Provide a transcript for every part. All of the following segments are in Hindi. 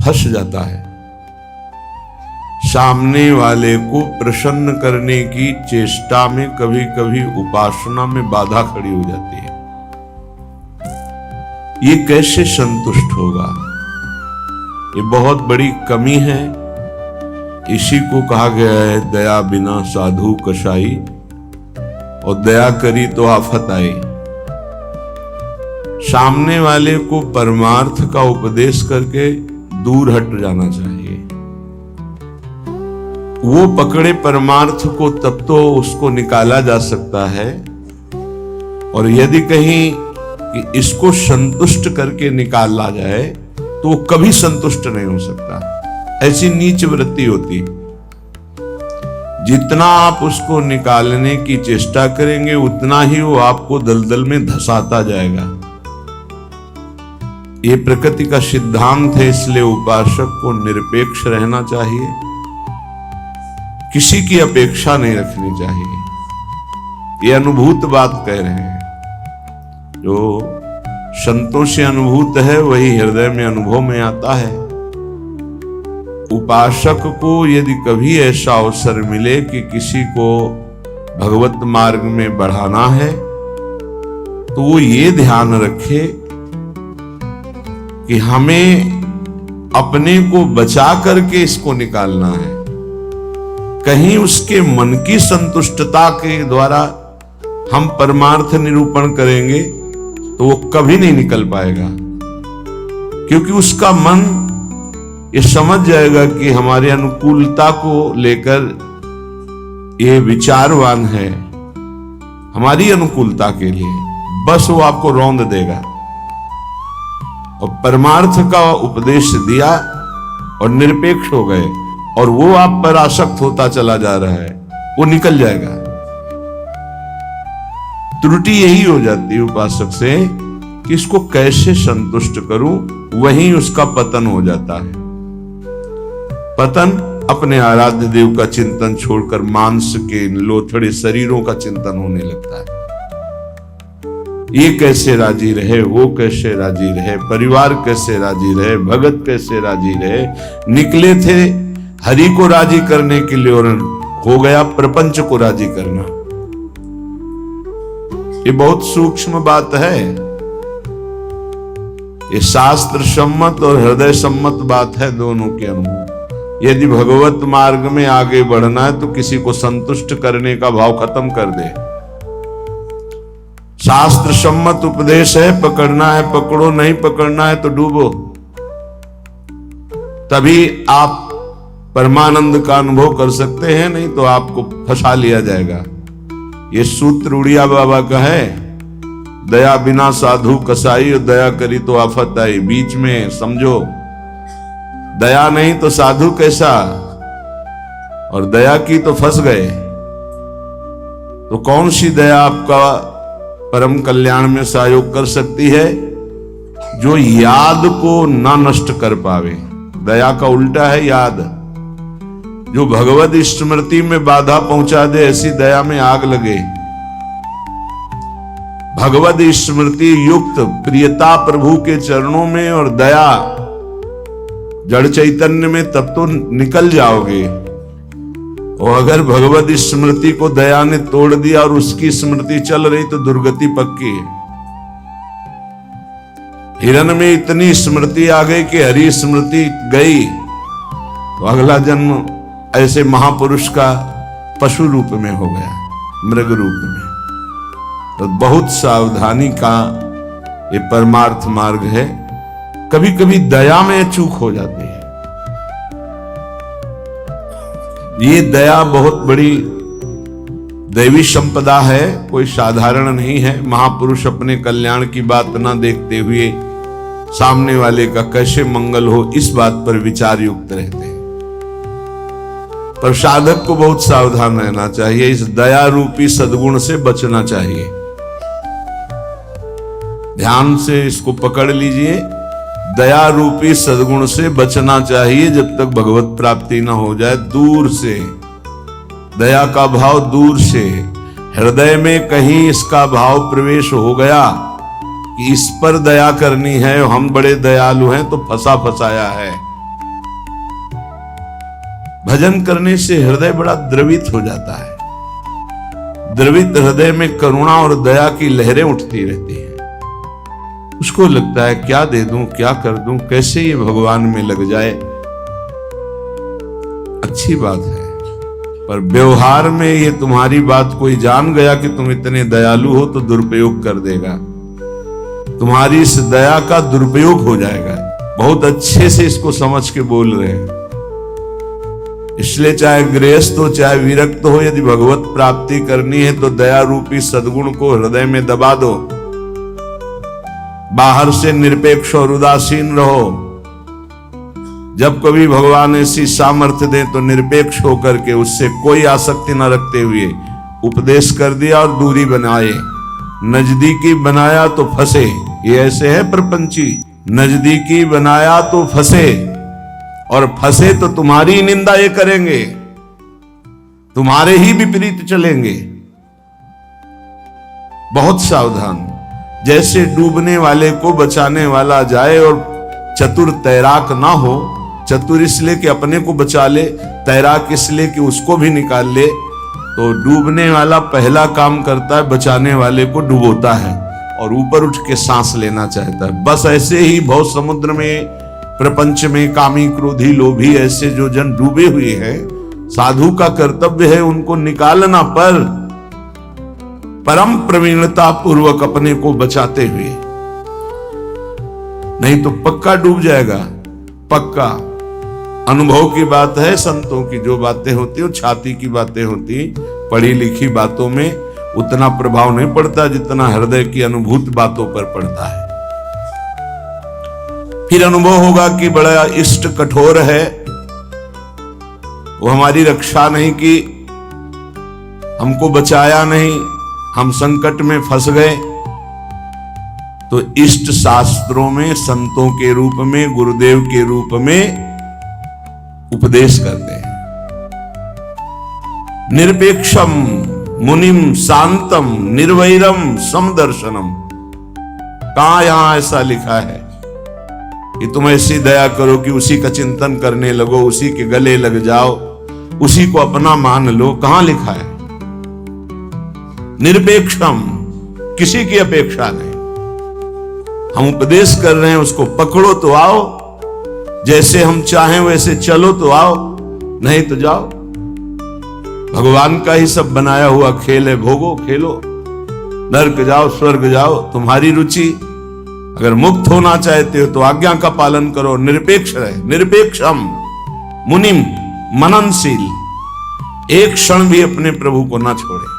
फंस जाता है। सामने वाले को प्रसन्न करने की चेष्टा में कभी कभी उपासना में बाधा खड़ी हो जाती है। ये कैसे संतुष्ट होगा? ये बहुत बड़ी कमी है। इसी को कहा गया है दया बिना साधु कसाई, और दया करी तो आफत आई। सामने वाले को परमार्थ का उपदेश करके दूर हट जाना चाहिए। वो पकड़े परमार्थ को तब तो उसको निकाला जा सकता है, और यदि कहीं कि इसको संतुष्ट करके निकाला जाए तो वो कभी संतुष्ट नहीं हो सकता। ऐसी नीच वृत्ति होती। जितना आप उसको निकालने की चेष्टा करेंगे उतना ही वो आपको दलदल में धंसाता जाएगा। ये प्रकृति का सिद्धांत है, इसलिए उपासक को निरपेक्ष रहना चाहिए, किसी की अपेक्षा नहीं रखनी चाहिए। ये अनुभूत बात कह रहे हैं। जो संतों से अनुभूत है वही हृदय में अनुभव में आता है। उपासक को यदि कभी ऐसा अवसर मिले कि किसी को भगवत मार्ग में बढ़ाना है तो वो ये ध्यान रखे कि हमें अपने को बचा करके इसको निकालना है। कहीं उसके मन की संतुष्टता के द्वारा हम परमार्थ निरूपण करेंगे तो वो कभी नहीं निकल पाएगा, क्योंकि उसका मन ये समझ जाएगा कि हमारी अनुकूलता को लेकर ये विचारवान है, हमारी अनुकूलता के लिए, बस वो आपको रौंद देगा। और परमार्थ का उपदेश दिया और निरपेक्ष हो गए और वो आप पर आसक्त होता चला जा रहा है, वो निकल जाएगा। त्रुटि यही हो जाती है उपासक से कि इसको कैसे संतुष्ट करूं, वहीं उसका पतन हो जाता है। पतन अपने आराध्य देव का चिंतन छोड़कर मांस के लोथड़े शरीरों का चिंतन होने लगता है। ये कैसे राजी रहे, वो कैसे राजी रहे, परिवार कैसे राजी रहे, भगत कैसे राजी रहे। निकले थे हरि को राजी करने के लिए और हो गया प्रपंच को राजी करना। ये बहुत सूक्ष्म बात है। ये शास्त्र सम्मत और हृदय सम्मत बात है दोनों के अनुभव। यदि भगवत मार्ग में आगे बढ़ना है तो किसी को संतुष्ट करने का भाव खत्म कर दे। शास्त्र सम्मत उपदेश है, पकड़ना है पकड़ो, नहीं पकड़ना है तो डूबो। तभी आप परमानंद का अनुभव कर सकते हैं, नहीं तो आपको फंसा लिया जाएगा। ये सूत्र उड़िया बाबा का है, दया बिना साधु कसाई और दया करी तो आफत आई। बीच में समझो, दया नहीं तो साधु कैसा, और दया की तो फंस गए। तो कौन सी दया आपका परम कल्याण में सहयोग कर सकती है? जो याद को ना नष्ट कर पावे। दया का उल्टा है याद। जो भगवत स्मृति में बाधा पहुंचा दे, ऐसी दया में आग लगे। भगवत स्मृति युक्त प्रियता प्रभु के चरणों में और दया जड़ चैतन्य में, तब तो निकल जाओगे। और अगर भगवत स्मृति को दया ने तोड़ दिया और उसकी स्मृति चल रही तो दुर्गति पक्की है। हिरण में इतनी स्मृति आ गई कि हरि स्मृति गई तो अगला जन्म ऐसे महापुरुष का पशु रूप में हो गया, मृग रूप में। तो बहुत सावधानी का ये परमार्थ मार्ग है। कभी कभी दया में चूक हो जाती है। ये दया बहुत बड़ी दैवी संपदा है, कोई साधारण नहीं है। महापुरुष अपने कल्याण की बात ना देखते हुए सामने वाले का कैसे मंगल हो, इस बात पर विचार युक्त रहते हैं। पर साधक को बहुत सावधान रहना चाहिए। इस दया रूपी सद्गुण से बचना चाहिए। ध्यान से इसको पकड़ लीजिए। दया रूपी सद्गुण से बचना चाहिए जब तक भगवत प्राप्ति न हो जाए। दूर से दया का भाव, दूर से हृदय में कहीं इसका भाव प्रवेश हो गया कि इस पर दया करनी है, हम बड़े दयालु हैं, तो फंसा फंसाया है। भजन करने से हृदय बड़ा द्रवित हो जाता है। द्रवित हृदय में करुणा और दया की लहरें उठती रहती हैं। उसको लगता है क्या दे दूं, क्या कर दूं, कैसे ये भगवान में लग जाए। अच्छी बात है, पर व्यवहार में ये तुम्हारी बात कोई जान गया कि तुम इतने दयालु हो तो दुरुपयोग कर देगा। तुम्हारी इस दया का दुरुपयोग हो जाएगा। बहुत अच्छे से इसको समझ के बोल रहे हैं। इसलिए चाहे गृहस्थ हो चाहे विरक्त हो, यदि भगवत प्राप्ति करनी है तो दया रूपी सद्गुण को हृदय में दबा दो। बाहर से निरपेक्ष और उदासीन रहो। जब कभी भगवान ऐसी सामर्थ्य दे तो निरपेक्ष होकर के उससे कोई आसक्ति न रखते हुए उपदेश कर दिया और दूरी बनाए। नजदीकी बनाया तो फंसे, ये ऐसे है प्रपंची। नजदीकी बनाया तो फंसे, और फंसे तो तुम्हारी निंदा ये करेंगे, तुम्हारे ही विपरीत चलेंगे। बहुत सावधान। जैसे डूबने वाले को बचाने वाला जाए और चतुर तैराक ना हो, चतुर इसलिए कि अपने को बचा ले, तैराक इसलिए कि उसको भी निकाल ले, तो डूबने वाला पहला काम करता है बचाने वाले को डुबोता है और ऊपर उठ के सांस लेना चाहता है। बस ऐसे ही बहुत समुद्र में, प्रपंच में कामी क्रोधी लोभी ऐसे जो जन डूबे हुए हैं, साधु का कर्तव्य है उनको निकालना, पर परम प्रवीणता पूर्वक अपने को बचाते हुए, नहीं तो पक्का डूब जाएगा। पक्का अनुभव की बात है। संतों की जो बातें होती है छाती की बातें होती, पढ़ी लिखी बातों में उतना प्रभाव नहीं पड़ता जितना हृदय की अनुभूत बातों पर पड़ता है। फिर अनुभव होगा कि बड़ा इष्ट कठोर है, वो हमारी रक्षा नहीं की, हमको बचाया नहीं, हम संकट में फंस गए। तो इष्ट शास्त्रों में संतों के रूप में, गुरुदेव के रूप में उपदेश करते हैं। निरपेक्षम मुनिम शांतम निर्वैरम समदर्शनम। कहां यहां ऐसा लिखा है कि तुम ऐसी दया करो कि उसी का चिंतन करने लगो, उसी के गले लग जाओ, उसी को अपना मान लो? कहां लिखा है? निरपेक्षम, किसी की अपेक्षा नहीं। हम उपदेश कर रहे हैं, उसको पकड़ो तो आओ, जैसे हम चाहें वैसे चलो तो आओ, नहीं तो जाओ। भगवान का ही सब बनाया हुआ खेल है, भोगो, खेलो, नरक जाओ स्वर्ग जाओ, तुम्हारी रुचि। अगर मुक्त होना चाहते हो तो आज्ञा का पालन करो, निरपेक्ष रहे। निरपेक्षम मुनिम, मननशील, एक क्षण भी अपने प्रभु को ना छोड़े।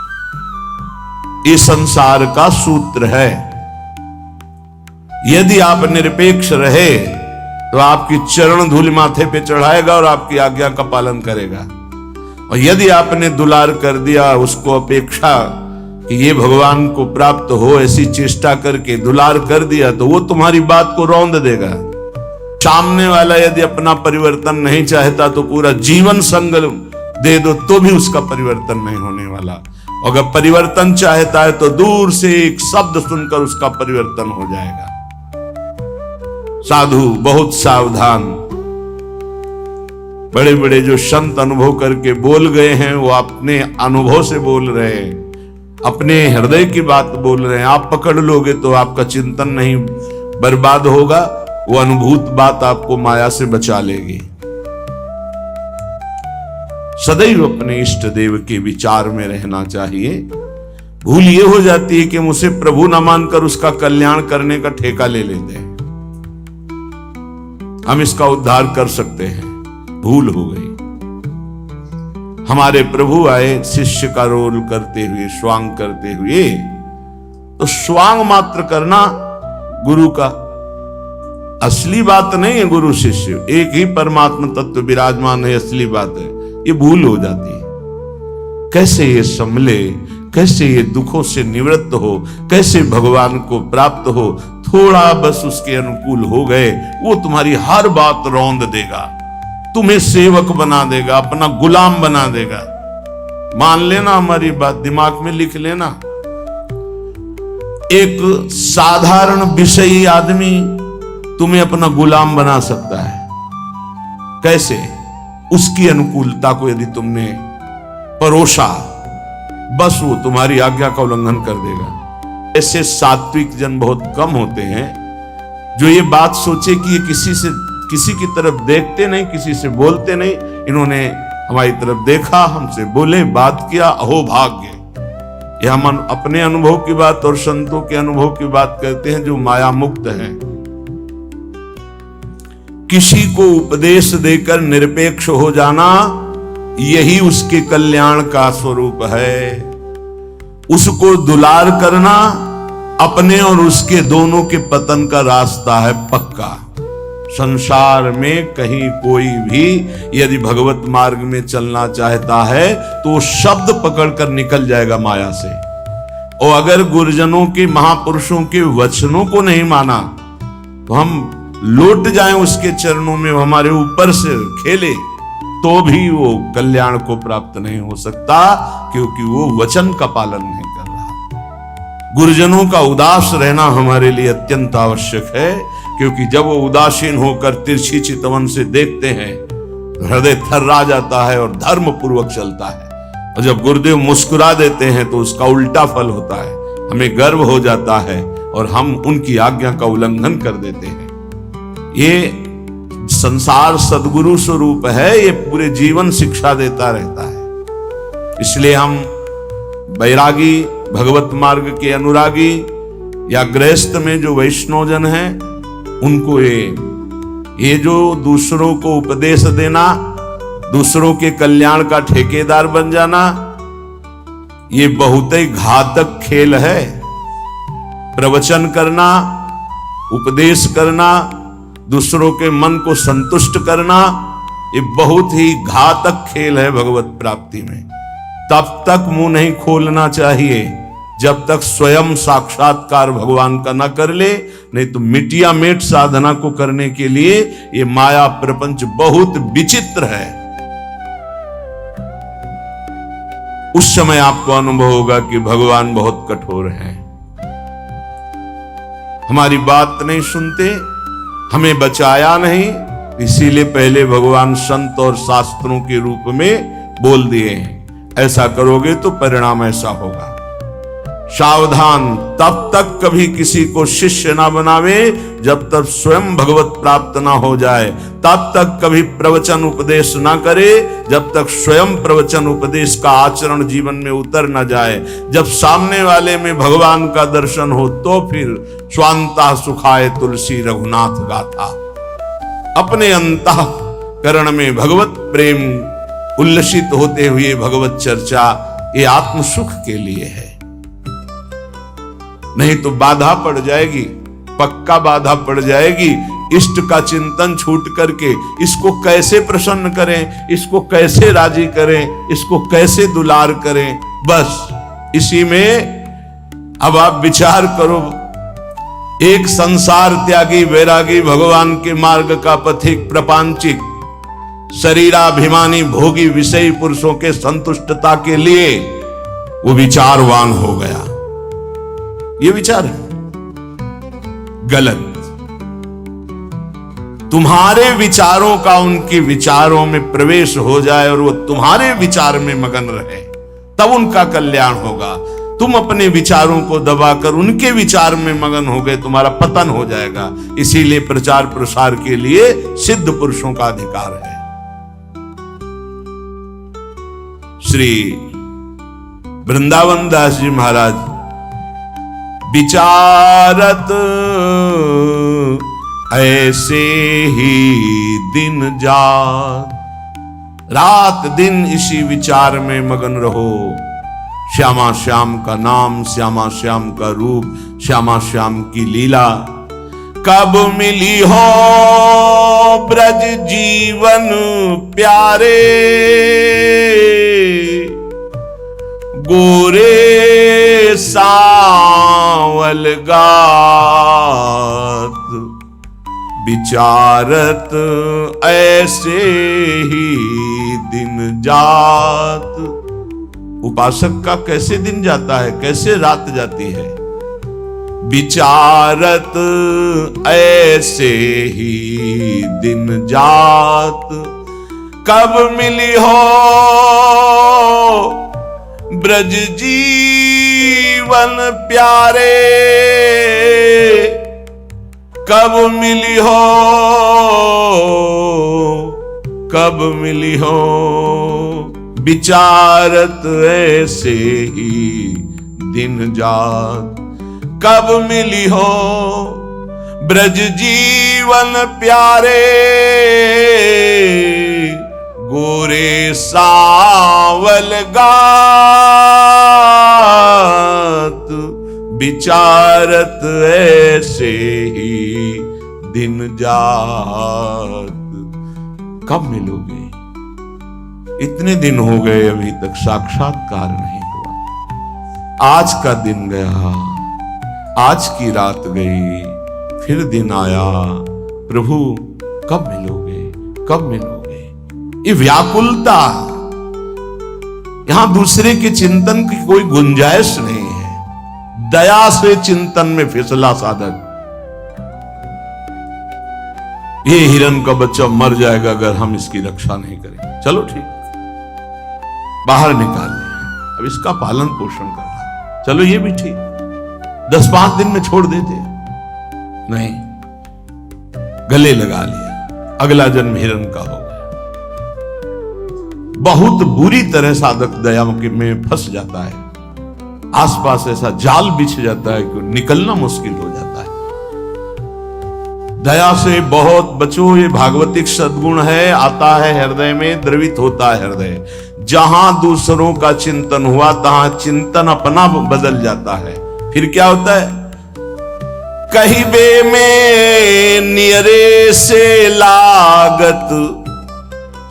इस संसार का सूत्र है। यदि आप निरपेक्ष रहे तो आपकी चरण धूल माथे पे चढ़ाएगा और आपकी आज्ञा का पालन करेगा। और यदि आपने दुलार कर दिया, उसको अपेक्षा कि ये भगवान को प्राप्त हो, ऐसी चेष्टा करके दुलार कर दिया, तो वो तुम्हारी बात को रौंद देगा। सामने वाला यदि अपना परिवर्तन नहीं चाहता तो पूरा जीवन संग दे दो तो भी उसका परिवर्तन नहीं होने वाला। अगर परिवर्तन चाहता है तो दूर से एक शब्द सुनकर उसका परिवर्तन हो जाएगा। साधु बहुत सावधान। बड़े बड़े जो संत अनुभव करके बोल गए हैं वो अपने अनुभव से बोल रहे हैं, अपने हृदय की बात बोल रहे हैं। आप पकड़ लोगे तो आपका चिंतन नहीं बर्बाद होगा, वो अनुभूत बात आपको माया से बचा लेगी। सदैव अपने इष्ट देव के विचार में रहना चाहिए। भूल ये हो जाती है कि मुझसे प्रभु न मानकर उसका कल्याण करने का ठेका ले लेते हैं। हम इसका उद्धार कर सकते हैं, भूल हो गई। हमारे प्रभु आए शिष्य का रोल करते हुए, स्वांग करते हुए, तो स्वांग मात्र करना गुरु का असली बात नहीं है। गुरु शिष्य एक ही परमात्मा तत्व विराजमान है, असली बात है। ये भूल हो जाती है। कैसे ये संभले, कैसे ये दुखों से निवृत्त हो, कैसे भगवान को प्राप्त हो। थोड़ा बस उसके अनुकूल हो गए, वो तुम्हारी हर बात रौंद देगा, तुम्हें सेवक बना देगा, अपना गुलाम बना देगा। मान लेना हमारी बात, दिमाग में लिख लेना। एक साधारण विषयी आदमी तुम्हें अपना गुलाम बना सकता है। कैसे? उसकी अनुकूलता को यदि तुमने परोसा, बस वो तुम्हारी आज्ञा का उल्लंघन कर देगा। ऐसे सात्विक जन बहुत कम होते हैं जो ये बात सोचे कि ये किसी की तरफ देखते नहीं, किसी से बोलते नहीं, इन्होंने हमारी तरफ देखा, हमसे बोले, बात किया, अहो भाग्य। यह हम अपने अनुभव की बात और संतों के अनुभव की बात करते हैं जो माया मुक्त हैं। किसी को उपदेश देकर निरपेक्ष हो जाना, यही उसके कल्याण का स्वरूप है। उसको दुलार करना अपने और उसके दोनों के पतन का रास्ता है पक्का। संसार में कहीं कोई भी यदि भगवत मार्ग में चलना चाहता है तो वो शब्द पकड़कर निकल जाएगा माया से। और अगर गुरुजनों के, महापुरुषों के वचनों को नहीं माना तो हम लौट जाएं उसके चरणों में, हमारे ऊपर से खेले, तो भी वो कल्याण को प्राप्त नहीं हो सकता, क्योंकि वो वचन का पालन नहीं कर रहा। गुरुजनों का उदास रहना हमारे लिए अत्यंत आवश्यक है, क्योंकि जब वो उदासीन होकर तिरछी चितवन से देखते हैं तो हृदय थर्रा जाता है और धर्म पूर्वक चलता है। और जब गुरुदेव मुस्कुरा देते हैं तो उसका उल्टा फल होता है, हमें गर्व हो जाता है और हम उनकी आज्ञा का उल्लंघन कर देते हैं। ये संसार सद्गुरु स्वरूप है, ये पूरे जीवन शिक्षा देता रहता है। इसलिए हम बैरागी, भगवत मार्ग के अनुरागी या गृहस्थ में जो वैष्णवजन हैं, उनको ये जो दूसरों को उपदेश देना, दूसरों के कल्याण का ठेकेदार बन जाना, ये बहुत ही घातक खेल है। प्रवचन करना, उपदेश करना, दूसरों के मन को संतुष्ट करना, ये बहुत ही घातक खेल है भगवत प्राप्ति में। तब तक मुंह नहीं खोलना चाहिए जब तक स्वयं साक्षात्कार भगवान का न कर ले, नहीं तो मिटिया मेट साधना को करने के लिए ये माया प्रपंच बहुत विचित्र है। उस समय आपको अनुभव होगा कि भगवान बहुत कठोर हैं, हमारी बात नहीं सुनते, हमें बचाया नहीं, इसीलिए पहले भगवान संत और शास्त्रों के रूप में बोल दिए हैं, ऐसा करोगे तो परिणाम ऐसा होगा। सावधान, तब तक कभी किसी को शिष्य ना बनावे जब तक स्वयं भगवत प्राप्त ना हो जाए। तब तक कभी प्रवचन उपदेश ना करे जब तक स्वयं प्रवचन उपदेश का आचरण जीवन में उतर ना जाए। जब सामने वाले में भगवान का दर्शन हो तो फिर स्वांता सुखाए तुलसी रघुनाथ गाथा। अपने अंतःकरण में भगवत प्रेम उल्लसित होते हुए भगवत चर्चा, ये आत्म सुख के लिए है, नहीं तो बाधा पड़ जाएगी, पक्का बाधा पड़ जाएगी। इष्ट का चिंतन छूट करके इसको कैसे प्रसन्न करें, इसको कैसे राजी करें, इसको कैसे दुलार करें, बस इसी में अब आप विचार करो। एक संसार त्यागी वैरागी भगवान के मार्ग का पथिक प्रपंचिक शरीराभिमानी भोगी विषयी पुरुषों के संतुष्टता के लिए वो विचारवान हो गया। ये विचार है गलत। तुम्हारे विचारों का उनके विचारों में प्रवेश हो जाए और वो तुम्हारे विचार में मगन रहे, तब उनका कल्याण होगा। तुम अपने विचारों को दबाकर उनके विचार में मगन हो गए, तुम्हारा पतन हो जाएगा। इसीलिए प्रचार प्रसार के लिए सिद्ध पुरुषों का अधिकार है। श्री वृंदावन दास जी महाराज विचारत ऐसे ही दिन जात, रात दिन इसी विचार में मगन रहो। श्यामा श्याम का नाम, श्यामा श्याम का रूप, श्यामा श्याम की लीला। कब मिली हो ब्रज जीवन प्यारे, गोरे सांवल गात। विचारत ऐसे ही दिन जात। उपासक का कैसे दिन जाता है, कैसे रात जाती है। विचारत ऐसे ही दिन जात, कब मिली हो ब्रज जीवन प्यारे, कब मिली हो, कब मिली हो विचारत ऐसे ही दिन जात, कब मिली हो ब्रज जीवन प्यारे, गोरे सावल गात विचारत ऐसे ही दिन जात। कब मिलोगे? इतने दिन हो गए अभी तक साक्षात्कार नहीं हुआ। आज का दिन गया, आज की रात गई, फिर दिन आया, प्रभु कब मिलोगे, कब मिलोगे? ये व्याकुलता, यहां दूसरे के चिंतन की कोई गुंजाइश नहीं है। दया से चिंतन में फिसला साधक। ये हिरण का बच्चा मर जाएगा अगर हम इसकी रक्षा नहीं करेंगे। चलो ठीक, बाहर निकाल लिया, अब इसका पालन पोषण करना, चलो ये भी ठीक, 10-5 दिन में छोड़ देते, नहीं, गले लगा लिया, अगला जन्म हिरण का हो गया। बहुत बुरी तरह साधक दया में फंस जाता है, आसपास ऐसा जाल बिछ जाता है कि निकलना मुश्किल हो जाता है। दया से बहुत बचो, ये भागवतिक सद्गुण है, आता है हृदय में, द्रवित होता है हृदय। जहां दूसरों का चिंतन हुआ तहां चिंतन अपना बदल जाता है। फिर क्या होता है? कहिबे में नियरे से लागत,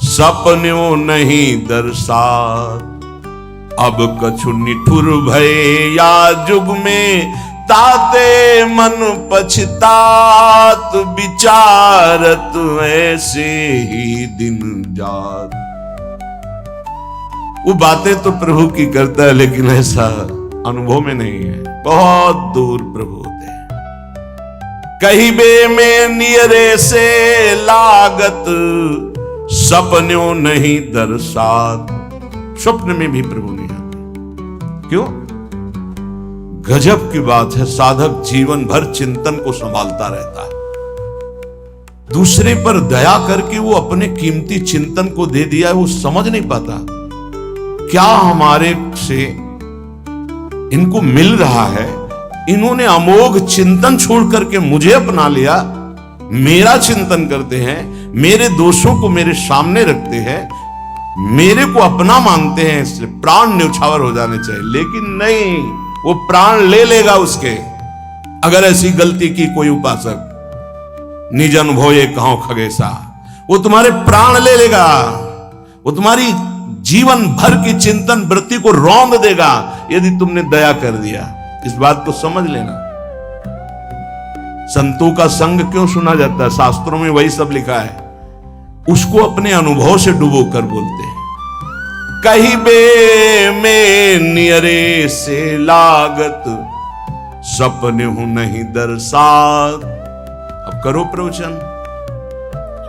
सपन्यों नहीं दर्शात, अब कछु निठुर भय या जुग में, ताते मन पछतात, विचारत ऐसे ही दिन जात। वो बातें तो प्रभु की करता है, लेकिन ऐसा अनुभव में नहीं है, बहुत दूर प्रभु होते हैं। कहिबे में नियरे से लागत, सपन्यों नहीं दर्शात, स्वप्न में भी प्रभु नहीं आते। क्यों? गजब की बात है, साधक जीवन भर चिंतन को संभालता रहता है। दूसरे पर दया करके वो अपने कीमती चिंतन को दे दिया है, वो समझ नहीं पाता क्या हमारे से इनको मिल रहा है। इन्होंने अमोघ चिंतन छोड़ करके मुझे अपना लिया, मेरा चिंतन करते हैं, मेरे दोषों को मेरे सामने रखते हैं, मेरे को अपना मानते हैं, इसलिए प्राण न्यौछावर हो जाने चाहिए। लेकिन नहीं, वो प्राण ले लेगा उसके, अगर ऐसी गलती की कोई उपासक। निज अनुभव ये कहो खगेसा, वो तुम्हारे प्राण ले लेगा, वो तुम्हारी जीवन भर की चिंतन वृत्ति को रौंद देगा यदि तुमने दया कर दिया। इस बात को समझ लेना। संतों का संग क्यों सुना जाता है? शास्त्रों में वही सब लिखा है, उसको अपने अनुभव से डुबो कर बोलते हैं। कहिबे में नियरे से लागत, सपने हूं नहीं दर्शात। अब करो प्रवचन।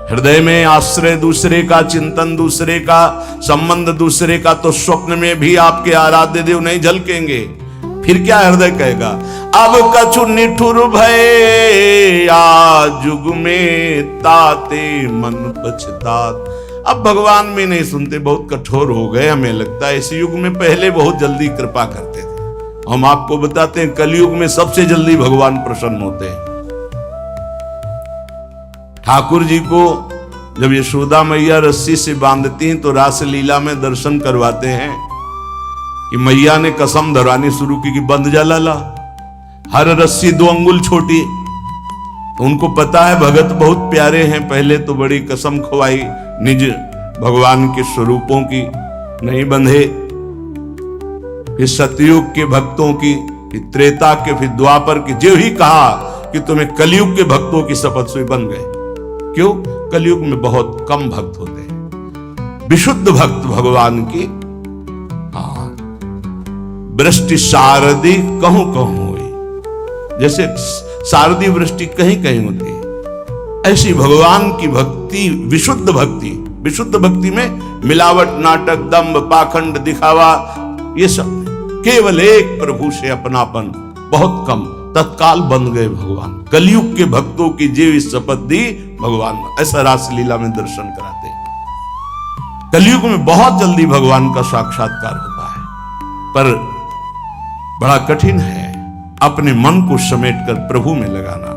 हृदय में आश्रय दूसरे का, चिंतन दूसरे का, संबंध दूसरे का, तो स्वप्न में भी आपके आराध्य देव नहीं झलकेंगे। फिर क्या हृदय कहेगा? अब कछु निठुर भय या जुग में, ताते मन पछतात। अब भगवान में नहीं सुनते, बहुत कठोर हो गए हमें लगता है। इस युग में पहले बहुत जल्दी कृपा करते थे। हम आपको बताते हैं, कलयुग में सबसे जल्दी भगवान प्रसन्न होते हैं। ठाकुर जी को जब यशोदा मैया रस्सी से बांधती हैं तो रास लीला में दर्शन करवाते हैं कि मैया ने कसम धरवानी शुरू की कि बंध जा लाला, हर रस्सी 2 अंगुल छोटी। तो उनको पता है भगत बहुत प्यारे हैं, पहले तो बड़ी कसम खवाई निज भगवान के स्वरूपों की, नहीं बंधे। फिर सतयुग के भक्तों की, फिर त्रेता के, फिर द्वापर की, जो ही कहा कि तुम्हें कलयुग के भक्तों की शपथ से बन गए। क्यों? कलयुग में बहुत कम भक्त होते हैं, विशुद्ध भक्त भगवान की। हाँ, वृष्टि शारदी कहूं कहूं हुई, जैसे शारदी वृष्टि कहीं कहीं होती है, ऐसी भगवान की भक्ति, विशुद्ध भक्ति विशुद्ध भक्ति में मिलावट, नाटक, दंभ, पाखंड, दिखावा, ये सब केवल एक प्रभु से अपनापन, बहुत कम, तत्काल बन गए भगवान। कलयुग के भक्तों की जीव शपथ दी भगवान, ऐसा रासलीला में दर्शन कराते। कलयुग में बहुत जल्दी भगवान का साक्षात्कार होता है, पर बड़ा कठिन है अपने मन को समेटकर प्रभु में लगाना।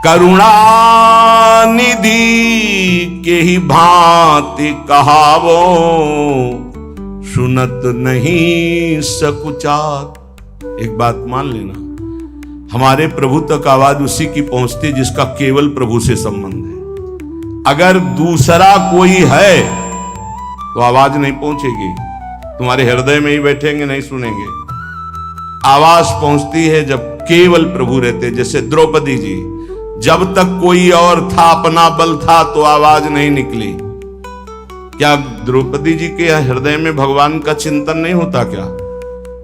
करुणा निधि के ही भांति कहावो, सुनत नहीं सकुचात। एक बात मान लेना, हमारे प्रभु तक आवाज उसी की पहुंचती जिसका केवल प्रभु से संबंध है। अगर दूसरा कोई है तो आवाज नहीं पहुंचेगी, तुम्हारे हृदय में ही बैठेंगे, नहीं सुनेंगे। आवाज पहुंचती है जब केवल प्रभु रहते। जैसे द्रौपदी जी, जब तक कोई और था, अपना बल था, तो आवाज नहीं निकली। क्या द्रौपदी जी के हृदय में भगवान का चिंतन नहीं होता क्या?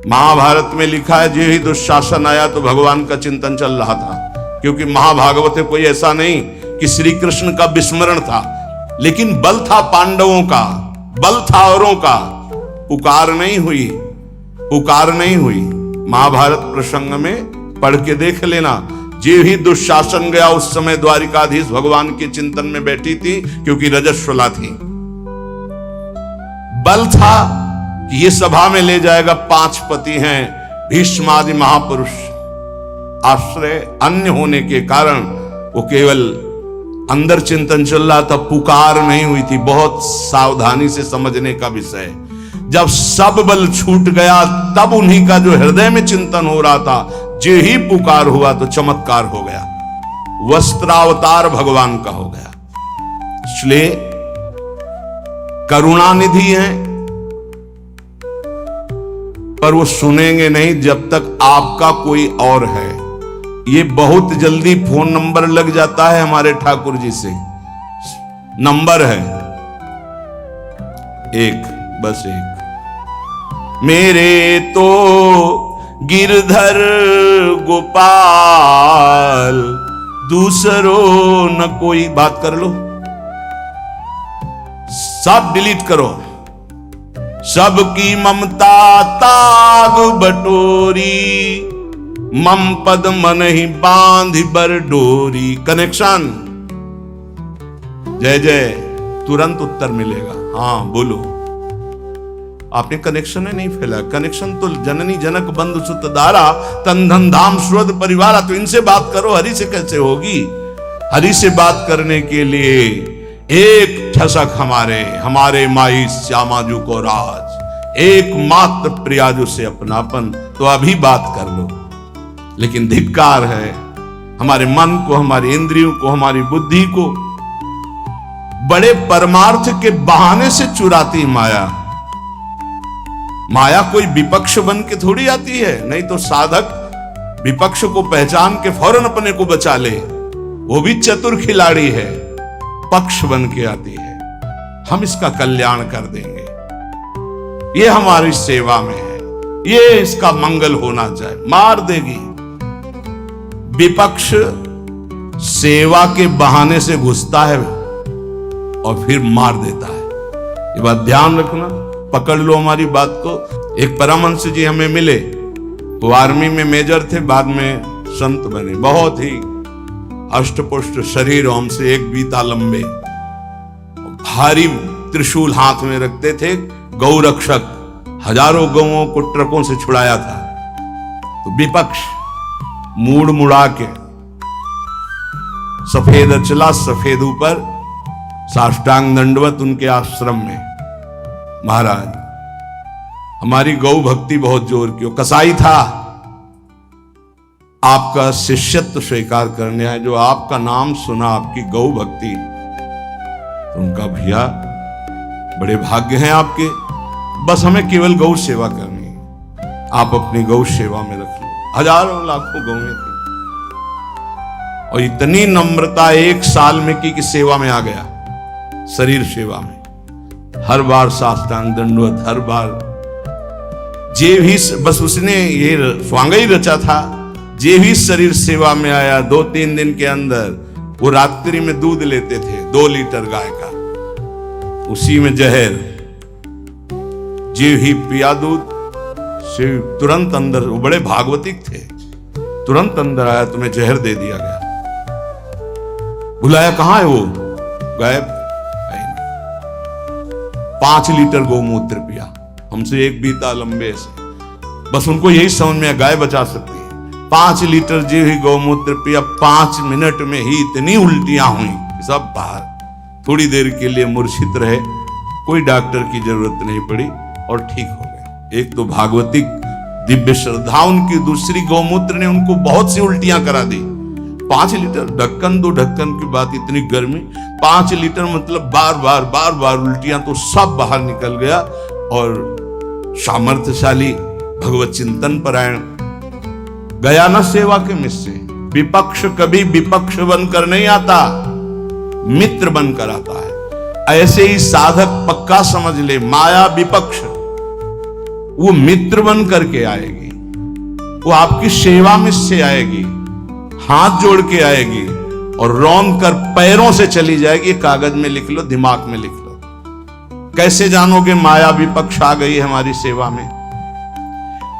महाभारत में लिखा है, जो ही दुशासन आया तो भगवान का चिंतन चल रहा था, क्योंकि महाभागवत में कोई ऐसा नहीं कि श्री कृष्ण का विस्मरण था, लेकिन बल था पांडवों का, बल था औरों का, पुकार नहीं हुई, पुकार नहीं हुई। महाभारत प्रसंग में पढ़ के देख लेना, जो ही दुशासन गया उस समय द्वारिकाधीश भगवान के चिंतन में बैठी थी, क्योंकि रजस्वला थी। बल था कि ये सभा में ले जाएगा, 5 पति हैं, भीष्मादि महापुरुष, आश्रय अन्य होने के कारण वो केवल अंदर चिंतन चल रहा था, पुकार नहीं हुई थी। बहुत सावधानी से समझने का विषय। जब सब बल छूट गया तब उन्हीं का जो हृदय में चिंतन हो रहा था, जो ही पुकार हुआ तो चमत्कार हो गया, वस्त्रावतार भगवान का हो गया। इसलिए करुणानिधि हैं, पर वो सुनेंगे नहीं जब तक आपका कोई और है। ये बहुत जल्दी फोन नंबर लग जाता है हमारे ठाकुर जी से। नंबर है एक, बस एक। मेरे तो गिरधर गोपाल, दूसरों न कोई। बात कर लो, सब डिलीट करो। सबकी ममता ताग बटोरी, मम पद मन ही बांध बर डोरी। कनेक्शन, जय जय, तुरंत उत्तर मिलेगा। हाँ बोलो, आपने कनेक्शन ही नहीं फैला। कनेक्शन तो जननी जनक बंधु सुत दारा, तन धन धाम सुहृद परिवारा। तो इनसे बात करो, हरि से कैसे होगी? हरि से बात करने के लिए एक ठसक हमारे माई श्यामाजू को राज, एकमात्र प्रियाजू से अपनापन। तो अभी बात कर लो। लेकिन धिक्कार है हमारे मन को, हमारी इंद्रियों को, हमारी बुद्धि को बड़े परमार्थ के बहाने से चुराती माया। माया कोई विपक्ष बन के थोड़ी आती है, नहीं तो साधक विपक्ष को पहचान के फौरन अपने को बचा ले, वो भी चतुर खिलाड़ी है, पक्ष बन के आती है। हम इसका कल्याण कर देंगे, ये हमारी सेवा में है, ये इसका मंगल होना चाहिए। मार देगी विपक्ष, सेवा के बहाने से घुसता है और फिर मार देता है। ये बात ध्यान रखना, पकड़ लो हमारी बात को। एक परमहंस जी हमें मिले, वो आर्मी में मेजर थे, बाद में संत बने। बहुत ही अष्टपुष्ट शरीर, हमसे 1 बीता लंबे, भारी त्रिशूल हाथ में रखते थे। गौ रक्षक, हजारों गौओं को ट्रकों से छुड़ाया था। तो विपक्ष मूड मुड़ा के, सफेद अचला सफेद ऊपर, साष्टांग दंडवत उनके आश्रम में। महाराज हमारी गौ भक्ति बहुत जोर की, कसाई था, आपका शिष्यत्व स्वीकार करने आए, जो आपका नाम सुना, आपकी गौ भक्ति, तो उनका भैया बड़े भाग्य हैं आपके, बस हमें केवल गौ सेवा करनी है, आप अपनी गौ सेवा में रख लो। हजारों लाखों गौएं थी और इतनी नम्रता 1 साल में की कि सेवा में आ गया, शरीर सेवा में। हर बार साष्टांग दंडवत, हर बार जे भी, बस उसने ये स्वांग ही रचा था। जे भी शरीर सेवा में आया, 2-3 दिन के अंदर वो रात्रि में दूध लेते थे, 2 लीटर गाय का, उसी में जहर, जे ही पिया दूध से तुरंत अंदर, वो बड़े भागवतिक थे, तुरंत अंदर आया, तुम्हें जहर दे दिया गया। बुलाया, कहां है वो? गायब। 5 लीटर गौमूत्र पिया, हमसे एक बीता लंबे से। बस उनको यही समझ में, गाय बचा सकती है। 5 लीटर जी ही गौमूत्र पिया, 5 मिनट में ही इतनी उल्टियां हुई, सब बाहर। थोड़ी देर के लिए मूर्छित रहे, कोई डॉक्टर की जरूरत नहीं पड़ी और ठीक हो गए। एक तो भागवतिक दिव्य श्रद्धा उनकी, दूसरी गौमूत्र ने उनको बहुत सी उल्टियां करा दी। 5 लीटर, ढक्कन 2 ढक्कन की बात, इतनी गर्मी, 5 लीटर मतलब बार बार उल्टियां, तो सब बाहर निकल गया। और सामर्थ्यशाली भगवत चिंतन परायण गया न सेवा के मिस से। विपक्ष कभी विपक्ष बनकर नहीं आता, मित्र बनकर आता है। ऐसे ही साधक पक्का समझ ले, माया विपक्ष, वो मित्र बन करके आएगी, वो आपकी सेवा में से आएगी, हाथ जोड़ के आएगी और रौंद कर पैरों से चली जाएगी। कागज में लिख लो, दिमाग में लिख लो। कैसे जानोगे माया विपक्ष आ गई हमारी सेवा में?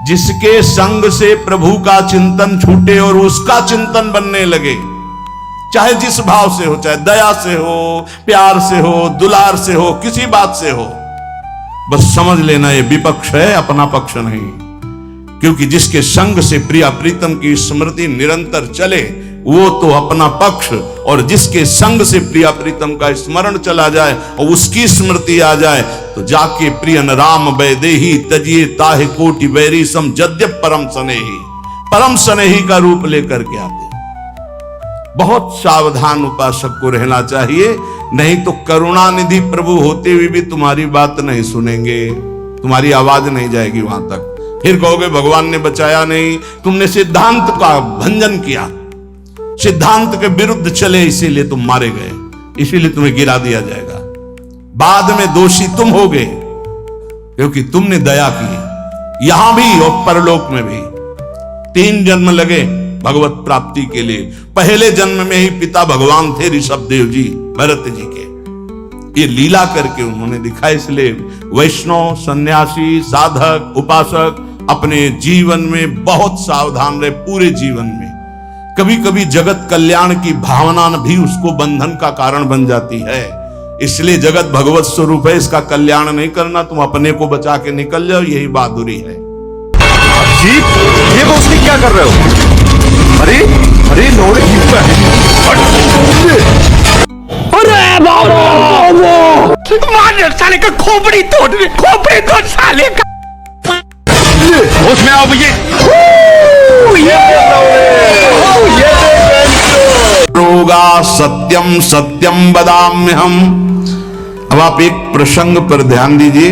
जिसके संग से प्रभु का चिंतन छूटे और उसका चिंतन बनने लगे, चाहे जिस भाव से हो, चाहे दया से हो, प्यार से हो, दुलार से हो, किसी बात से हो, बस समझ लेना ये विपक्ष है, अपना पक्ष नहीं। क्योंकि जिसके संग से प्रिया प्रीतम की स्मृति निरंतर चले, वो तो अपना पक्ष, और जिसके संग से प्रिया प्रीतम का स्मरण चला जाए और उसकी स्मृति आ जाए, तो जाके प्रियन राम वैदेही तजिए ताहे कोटि वैरी सम जद्यप परम स्नेही, परम स्नेही का रूप लेकर के आते। बहुत सावधान उपासक को रहना चाहिए, नहीं तो करुणानिधि प्रभु होते हुए भी तुम्हारी बात नहीं सुनेंगे, तुम्हारी आवाज नहीं जाएगी वहां तक। फिर कहोगे भगवान ने बचाया नहीं, तुमने सिद्धांत का भंजन किया, सिद्धांत के विरुद्ध चले, इसीलिए तुम मारे गए, इसीलिए तुम्हें गिरा दिया जाएगा। बाद में दोषी तुम होगे, क्योंकि तुमने दया की, यहां भी और परलोक में भी। 3 जन्म लगे भगवत प्राप्ति के लिए। पहले जन्म में ही पिता भगवान थे ऋषभ देव जी, भरत जी के। ये लीला करके उन्होंने दिखा। इसलिए वैष्णव, सन्यासी, साधक, उपासक अपने जीवन में बहुत सावधान रहे, पूरे जीवन में। कभी कभी जगत कल्याण की भावना भी उसको बंधन का कारण बन जाती है। इसलिए जगत भगवत स्वरूप है, इसका कल्याण नहीं करना, तुम अपने को बचा के निकल जाओ, यही बहादुरी है। जी, ये बोसनी क्या कर रहे हो? अरे अरे लोड़े अरे बाबा, मार साले का खोपड़ी तोड़ साले का। होश में आओ भैया। रोगा सत्यम सत्यम वदाम्यहम। अब आप एक प्रसंग पर ध्यान दीजिए,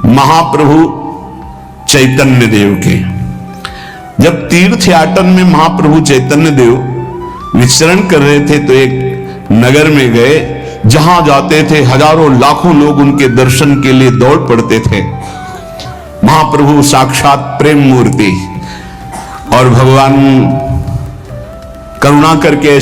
महाप्रभु चैतन्य देव के। जब तीर्थ याटन में महाप्रभु चैतन्य देव विचरण कर रहे थे, तो एक नगर में गए, जहां जाते थे हजारों लाखों लोग उनके दर्शन के लिए दौड़ पड़ते थे। महाप्रभु साक्षात प्रेम मूर्ति, और भगवान करुणा करके